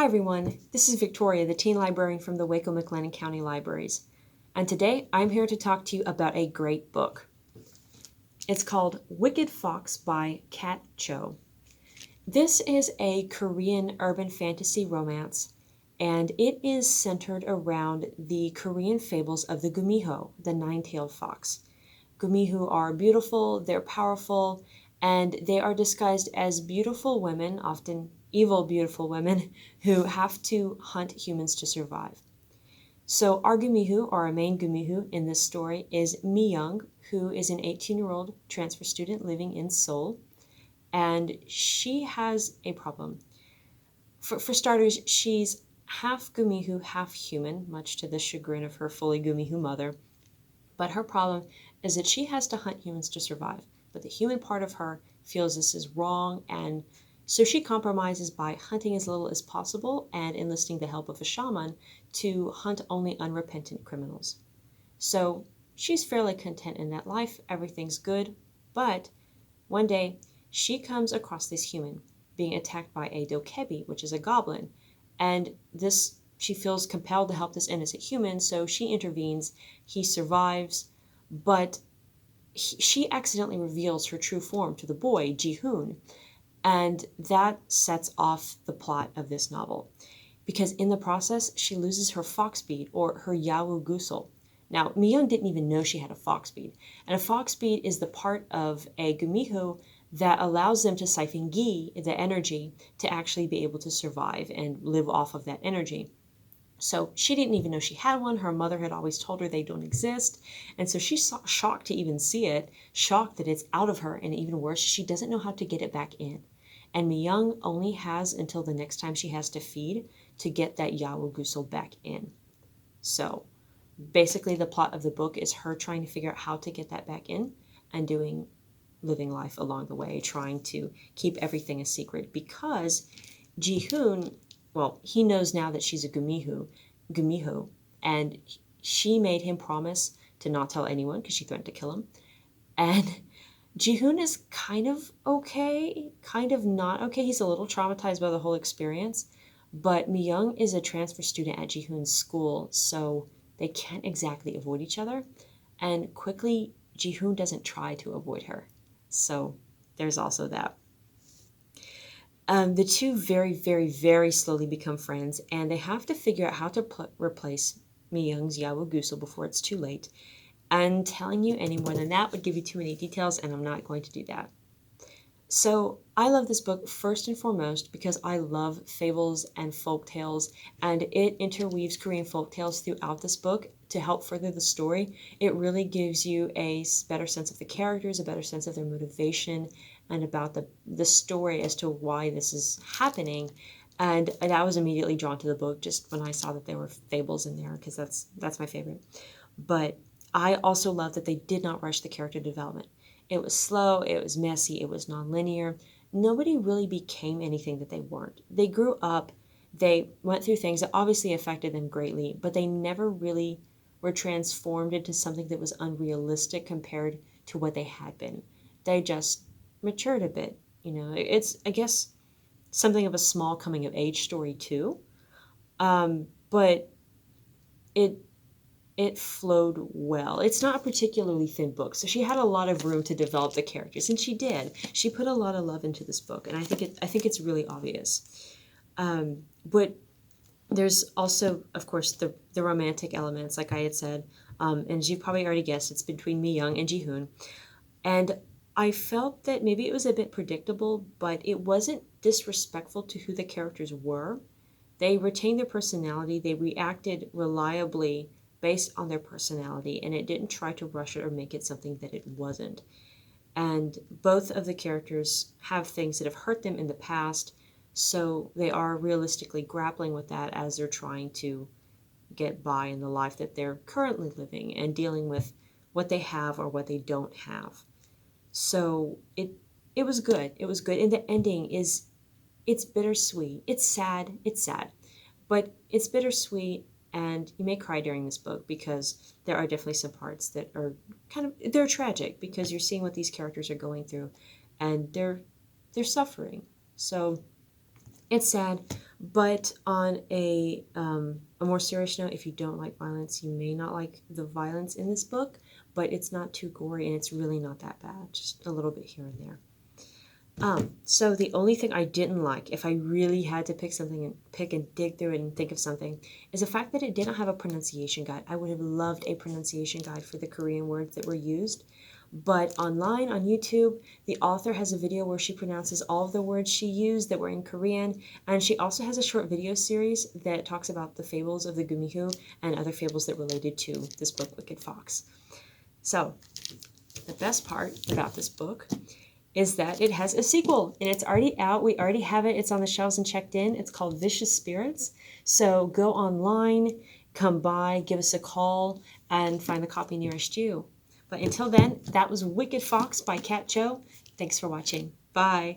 Hi everyone, this is Victoria, the teen librarian from the Waco-McLennan County Libraries. And today I'm here to talk to you about a great book. It's called Wicked Fox by Kat Cho. This is a Korean urban fantasy romance, and it is centered around the Korean fables of the gumiho, the nine-tailed fox. Gumiho are beautiful, they're powerful, and they are disguised as beautiful women, often evil beautiful women, who have to hunt humans to survive. So our Gumiho, or our main Gumiho in this story, is Mi Young, who is an 18-year-old transfer student living in Seoul, and she has a problem. For starters, she's half Gumiho, half human, much to the chagrin of her fully Gumiho mother. But her problem is that she has to hunt humans to survive. But the human part of her feels this is wrong, and so she compromises by hunting as little as possible and enlisting the help of a shaman to hunt only unrepentant criminals. So she's fairly content in that life, everything's good, but one day she comes across this human being attacked by a dokebi, which is a goblin, and she feels compelled to help this innocent human, so she intervenes. He survives, but she accidentally reveals her true form to the boy, Ji-hoon, and that sets off the plot of this novel. Because in the process, she loses her fox bead, or her yawu gusel. Now, Mi-young didn't even know she had a fox bead, and a fox bead is the part of a gumiho that allows them to siphon gi, the energy, to actually be able to survive and live off of that energy. So she didn't even know she had one. Her mother had always told her they don't exist. And so she's shocked to even see it, shocked that it's out of her, and even worse, she doesn't know how to get it back in. And Mi-young only has until the next time she has to feed to get that Yawu Gusel back in. So basically the plot of the book is her trying to figure out how to get that back in and living life along the way, trying to keep everything a secret because Ji-hoon, well, he knows now that she's a gumiho, and she made him promise to not tell anyone because she threatened to kill him. And Ji-hoon is kind of okay, kind of not okay. He's a little traumatized by the whole experience, but Mi-young is a transfer student at Ji-hoon's school, so they can't exactly avoid each other. And quickly, Ji-hoon doesn't try to avoid her. So there's also that. The two very, very, very slowly become friends, and they have to figure out how to replace Mi-young's Yawu Gusel before it's too late. And telling you any more than that would give you too many details, and I'm not going to do that. So I love this book first and foremost because I love fables and folk tales, and it interweaves Korean folk tales throughout this book to help further the story. It really gives you a better sense of the characters, a better sense of their motivation, and about the story as to why this is happening. And I was immediately drawn to the book just when I saw that there were fables in there, because that's my favorite. But I also love that they did not rush the character development. It was slow, it was messy, it was nonlinear. Nobody really became anything that they weren't. They grew up, they went through things that obviously affected them greatly, but they never really were transformed into something that was unrealistic compared to what they had been. They just matured a bit. It's, I guess, something of a small coming of age story too. But it flowed well. It's not a particularly thin book, so she had a lot of room to develop the characters, and she did. She put a lot of love into this book, and I think it's really obvious. But there's also, of course, the romantic elements, like I had said, and as you've probably already guessed, it's between Mi-young and Ji-hoon, and I felt that maybe it was a bit predictable, but it wasn't disrespectful to who the characters were. They retained their personality. They reacted reliably based on their personality, and it didn't try to rush it or make it something that it wasn't. And both of the characters have things that have hurt them in the past, so they are realistically grappling with that as they're trying to get by in the life that they're currently living and dealing with what they have or what they don't have. So it was good. It was good. And the ending it's bittersweet. It's sad. It's sad. But it's bittersweet, and you may cry during this book because there are definitely some parts that are they're tragic because you're seeing what these characters are going through, and they're suffering. So it's sad, But on a more serious note, if you don't like violence, you may not like the violence in this book, but it's not too gory and it's really not that bad, just a little bit here and there. So the only thing I didn't like, if I really had to pick something and dig through it and think of something, is the fact that it didn't have a pronunciation guide. I would have loved a pronunciation guide for the Korean words that were used. But online on YouTube, the author has a video where she pronounces all of the words she used that were in Korean, and she also has a short video series that talks about the fables of the Gumiho and other fables that related to this book, Wicked Fox. So, the best part about this book is that it has a sequel, and it's already out. We already have it. It's on the shelves and checked in. It's called Vicious Spirits. So go online, come by, give us a call, and find the copy nearest you. But until then, that was Wicked Fox by Kat Cho. Thanks for watching. Bye.